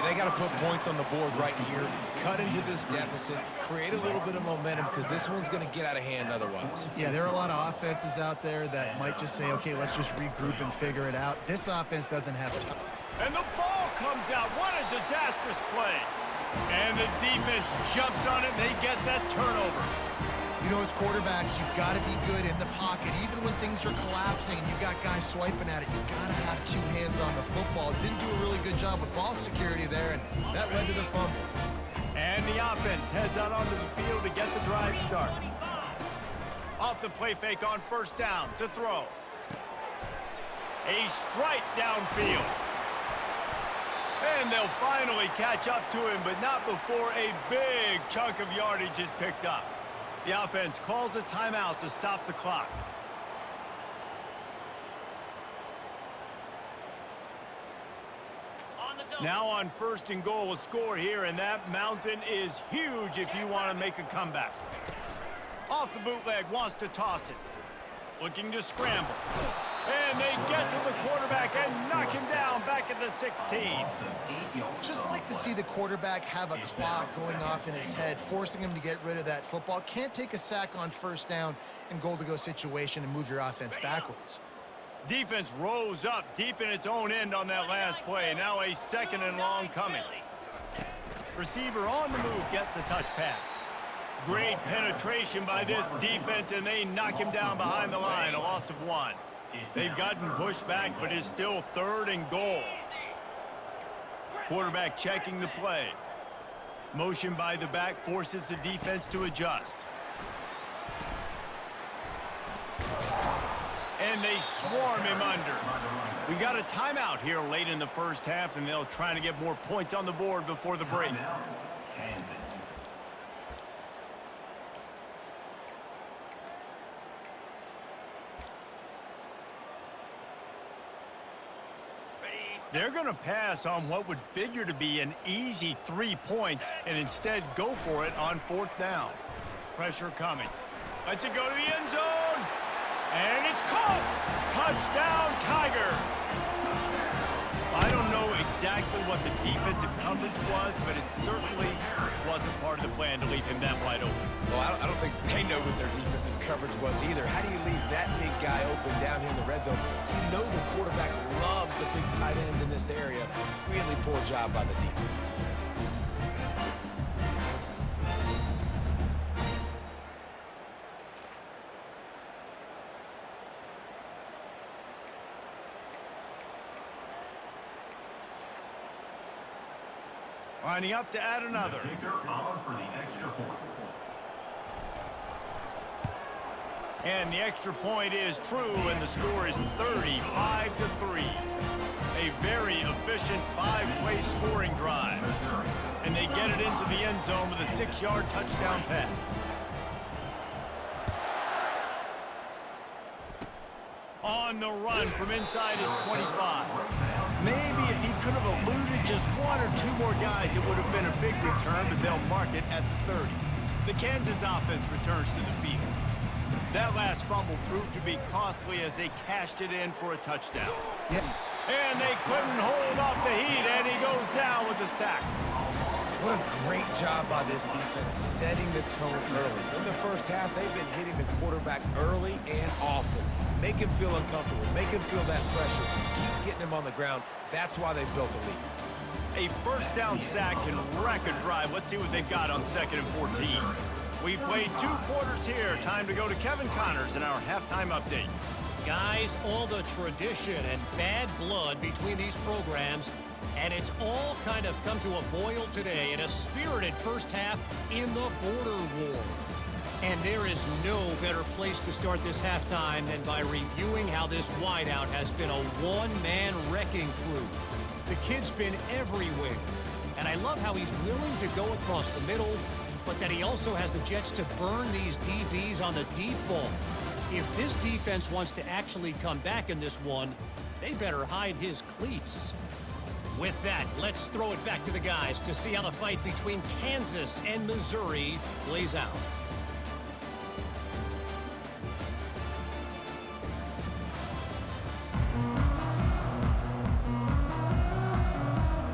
they got to put points on the board right here, cut into this deficit, create a little bit of momentum because this one's going to get out of hand otherwise. Yeah, there are a lot of offenses out there that might just say, okay, let's just regroup and figure it out. This offense doesn't have time. And the ball comes out. What a disastrous play. And the defense jumps on it, and they get that turnover. You know, as quarterbacks, you've got to be good in the pocket. Even when things are collapsing and you've got guys swiping at it, you've got to have two hands on the football. Didn't do a really good job with ball security there, and that led to the fumble. And the offense heads out onto the field to get the drive started. Off the play fake on first down to throw. A strike downfield. And they'll finally catch up to him, but not before a big chunk of yardage is picked up. The offense calls a timeout to stop the clock. Now on first and goal, a score here, and that mountain is huge if you want to make a comeback. Off the bootleg, wants to toss it. Looking to scramble. And they get to the quarterback and knock him down back at the 16. Just like to see the quarterback have a clock going off in his head, forcing him to get rid of that football. Can't take a sack on first down and goal-to-go situation and move your offense backwards. Defense rose up deep in its own end on that last play. Now a second and long coming. Receiver on the move gets the touch pass. Great penetration by this defense, and they knock him down behind the line, a loss of 1. They've gotten pushed back, but it's still third and goal. Quarterback checking the play. Motion by the back forces the defense to adjust. And they swarm him under. We got a timeout here late in the first half, and they'll try to get more points on the board before the break. They're going to pass on what would figure to be an easy 3 points and instead go for it on fourth down. Pressure coming. Lets it go to the end zone. And it's caught. Touchdown, Tigers. I don't know exactly what the defensive coverage was, but it certainly wasn't part of the plan to leave him that wide open. Well, I don't think they know what their defensive coverage was either. How do you leave that big guy open down here in the red zone? You know the quarterback loves the big tight ends in this area. Really poor job by the defense. Lining up to add another. And the extra point is true, and the score is 35-3. A very efficient 5-play scoring drive. And they get it into the end zone with a 6-yard touchdown pass. On the run from inside his 25. Maybe if he could have eluded just 1 or 2 more guys, it would have been a big return, but they'll mark it at the 30. The Kansas offense returns to the field. That last fumble proved to be costly as they cashed it in for a touchdown. Yeah. And they couldn't hold off the heat, and he goes down with the sack. What a great job by this defense setting the tone early. In the first half, they've been hitting the quarterback early and often. Make him feel uncomfortable. Make him feel that pressure. Keep getting him on the ground. That's why they've built a lead. A first down sack can wreck a drive. Let's see what they've got on 2nd and 14. We've played 2 quarters here. Time to go to Kevin Connors in our halftime update. Guys, all the tradition and bad blood between these programs, and it's all kind of come to a boil today in a spirited first half in the border war. And there is no better place to start this halftime than by reviewing how this wideout has been a one-man wrecking crew. The kid's been everywhere, and I love how he's willing to go across the middle, but that he also has the jets to burn these DBs on the deep ball. If this defense wants to actually come back in this one, they better hide his cleats. With that, let's throw it back to the guys to see how the fight between Kansas and Missouri plays out.